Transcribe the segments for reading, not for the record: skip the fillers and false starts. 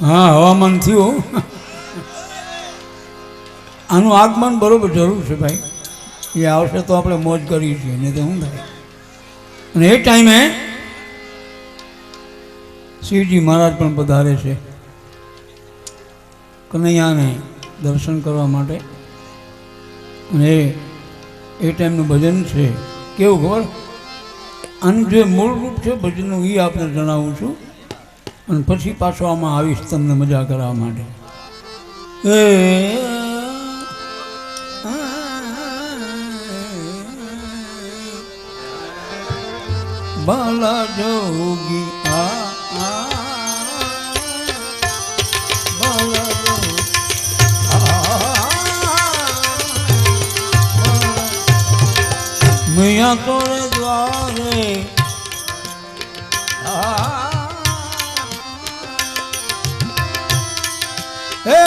હા હવામાન થયું આનું આગમન બરોબર જરૂર છે ભાઈ. એ આવશે તો આપણે મોજ કરીએ છીએ, નહીં તો શું થાય. અને એ ટાઈમે શિવજી મહારાજ પણ પધારે છે કનૈયાને દર્શન કરવા માટે. અને એ ટાઈમનું ભજન છે કેવું ખબર? આનું જે મૂળ રૂપ છે ભજનનું એ આપણે જણાવું છું અને પછી પાછો આમાં આવીશ તમને મજા કરવા માટે. બાલા જોગી मैया तोरे द्वारे हे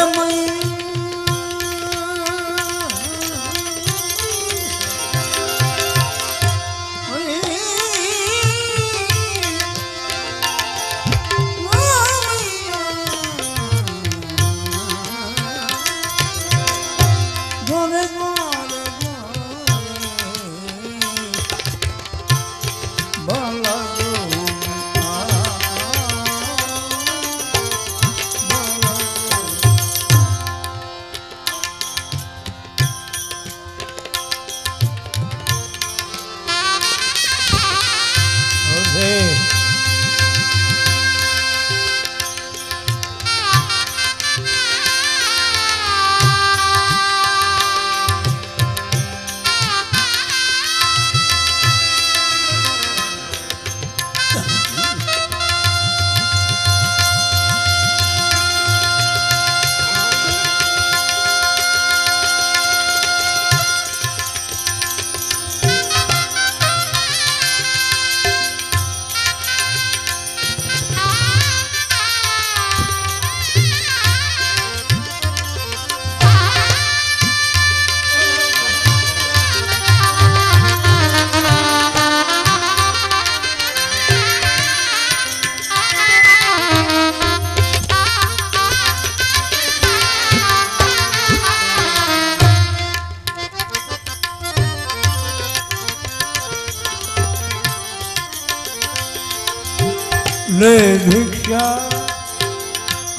ले भिक्षा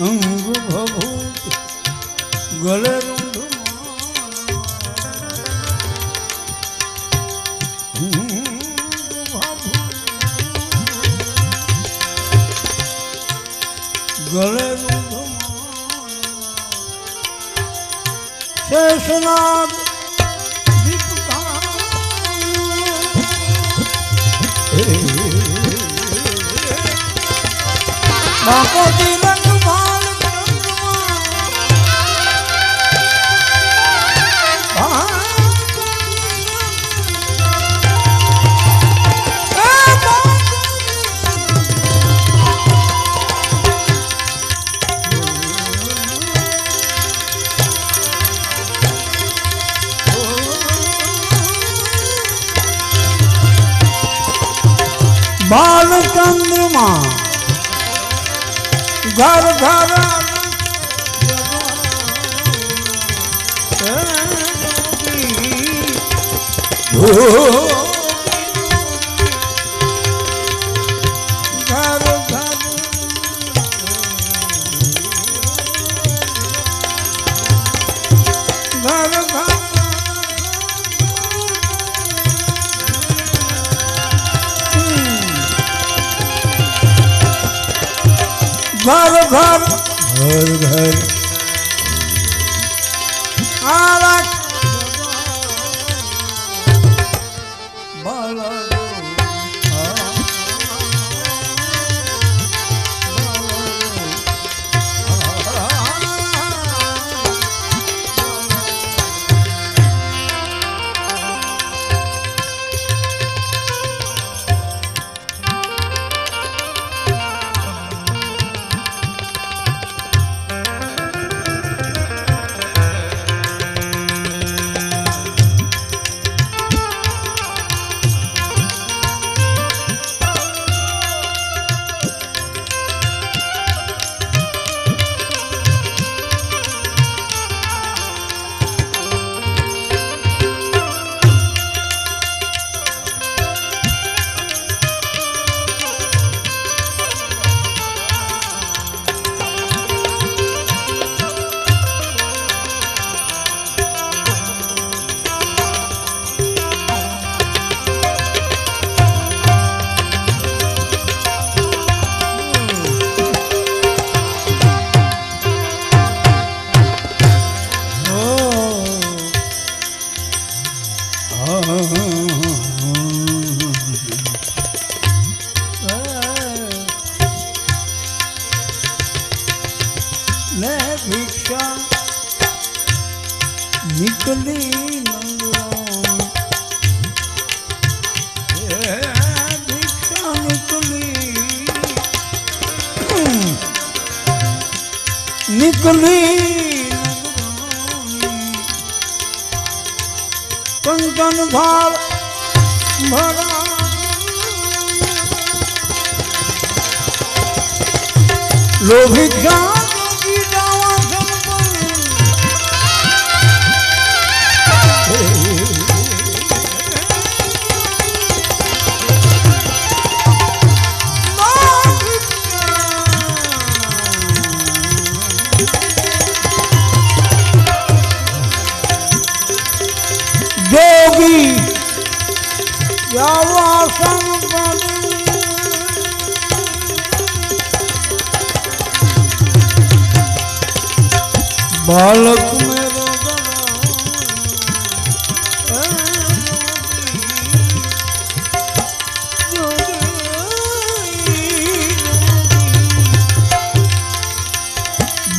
अंग भभूत गले गले शेषनाग बाको तिलक भाल बाल चंद्रमा घर घर घर घर घर घर आरक बाला ને ભિક્ષા નીકળી નંદરામ ભિક્ષા નીકળી કંચન ભાર ભરા લોભિત જોગી યાવા બાલક મેરો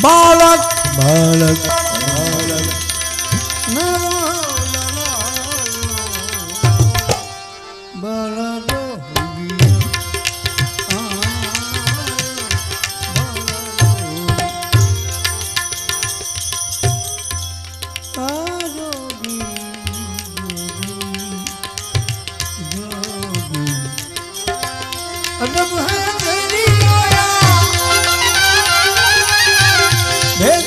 બાલક બાલક अदब है मेरी माया भेद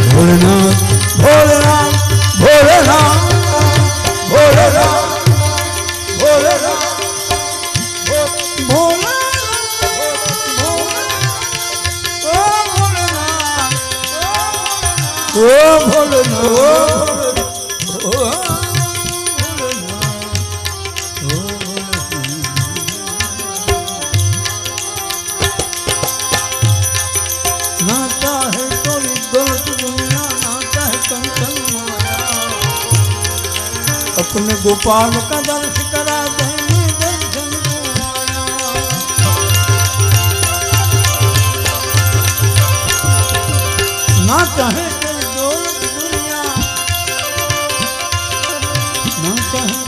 भोलेनाथ भोलेनाथ भोलेनाथ भोलेनाथ नाता है कोई गलत दुनिया नाता है कंचन माया अपने गोपाल का दर्श करा देने दर्शन माया नाता है कोई गलत दुनिया नाता है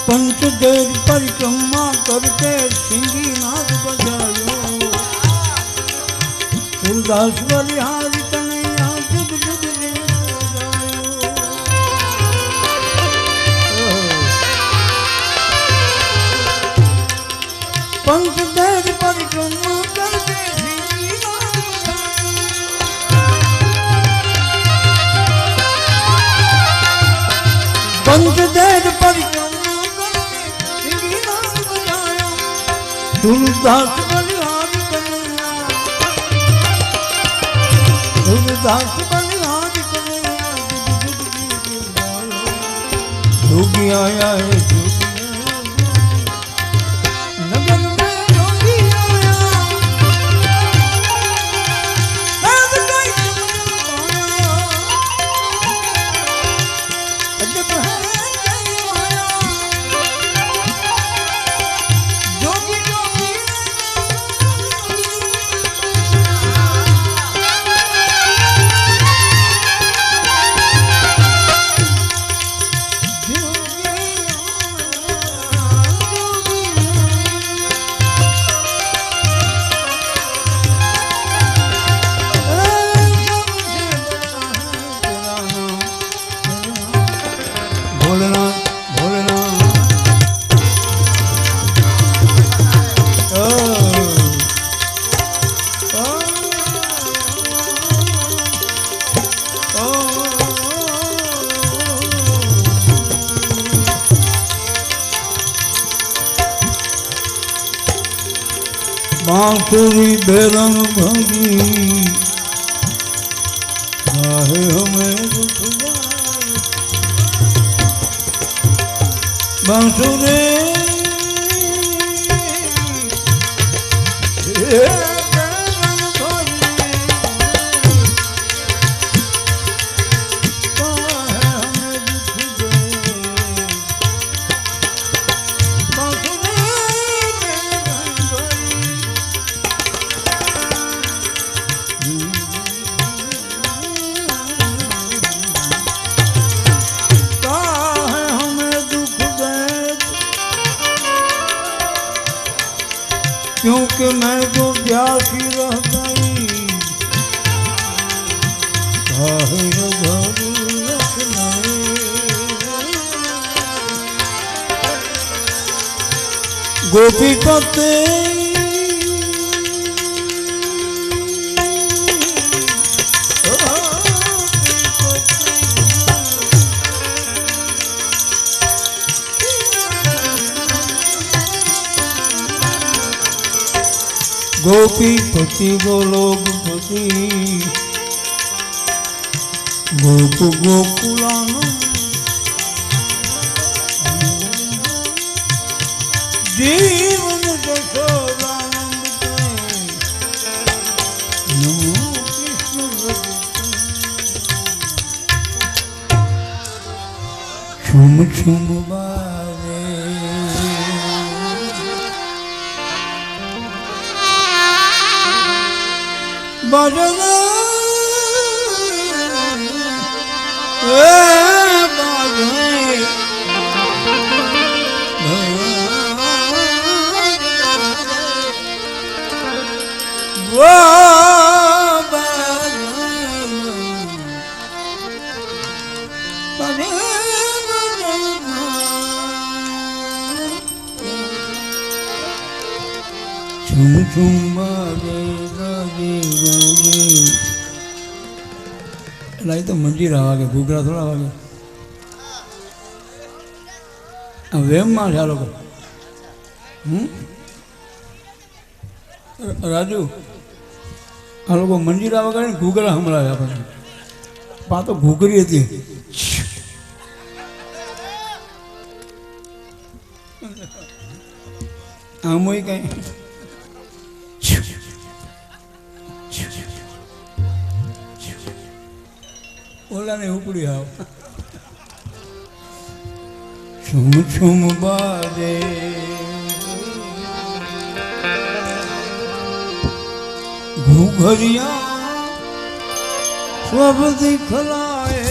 पंचदेव परिक्रमा करके सिंगी नाद बजायो सूरदास बलिहारी कन्हैया जुग जुग पंचदेव परिक्रमा करके सिंगी नाद बजायो पंचदेव परिक्रमा सूरदास बलिहारी कन्हैया सूरदास बलिहारी कन्हैया जोगी आया है नगर में जोगी आया बांसुरी बेरंग भंगी चाहे हमें दुख बांसुरी क्योंकि मैं जो प्यासी रह गई गोपी पते गोपीपति गोलोकपति गोप गोकुलानंद जीवन जशोदानंद नमो कृष्ण छुम छुम बारे बजना छुम छुम बाजे એટલે તો મંજીરા વાગે ઘૂઘરા થોડા વાગે વેમમાં છે આ લોકો રાજુ આ લોકો મંજીરા વગાડે ને ઘૂઘરા સંભળાવે આપણને પા તો ઘૂઘરી હતી આમોય કઈ ઓલા ને ઉપડી આવ છુમ છુમ બાજે घुघरिया सब दिखलाए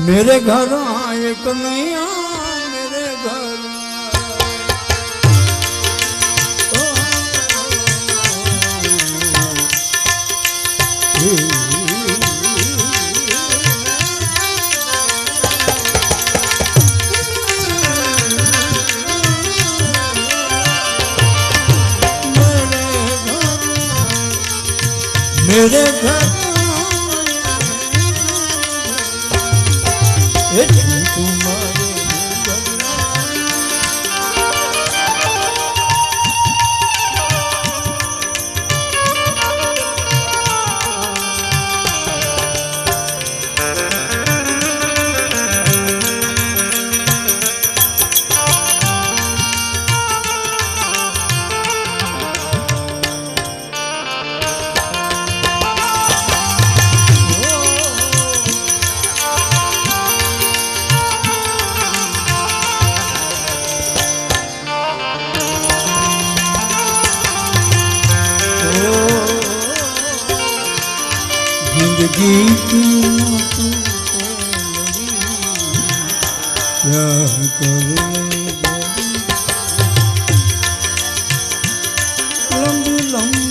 मेरे घर आए कन्हैया मेरे घर मेरे घर तुम्हारे जिंदगी की क्या करे लंबी लंबी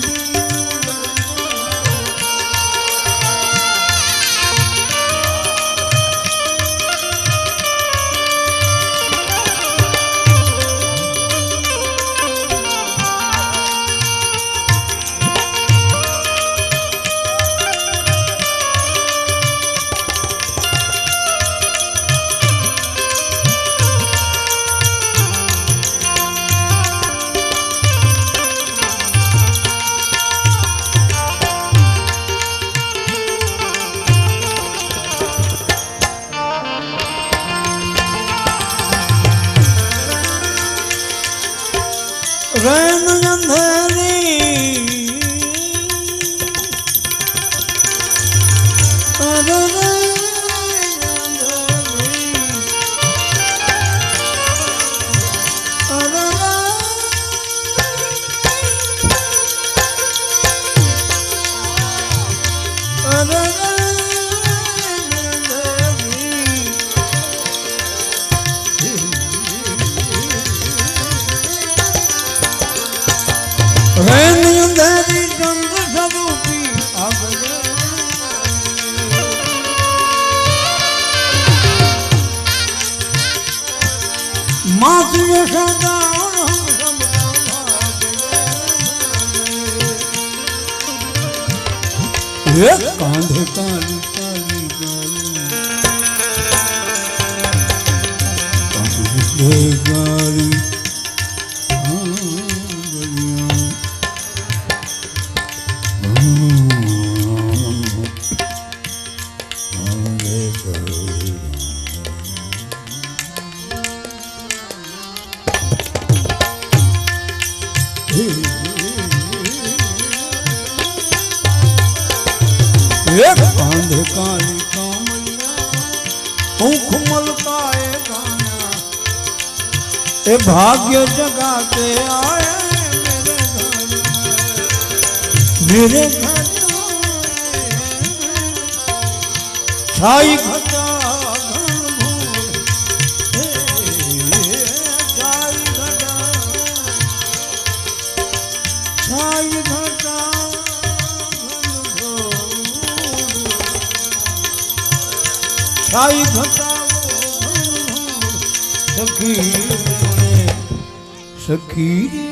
रैन अंधेरी अंधेरी चंद्र स्वरूपी आगले मात यशोदा एक कांधे काली काली काली काली एक कांधे काली कामलिया भूख मलकाए गाना ए भाग्य जगाते आए मेरे घर छाई घटा छाई घटाओ सखी सखी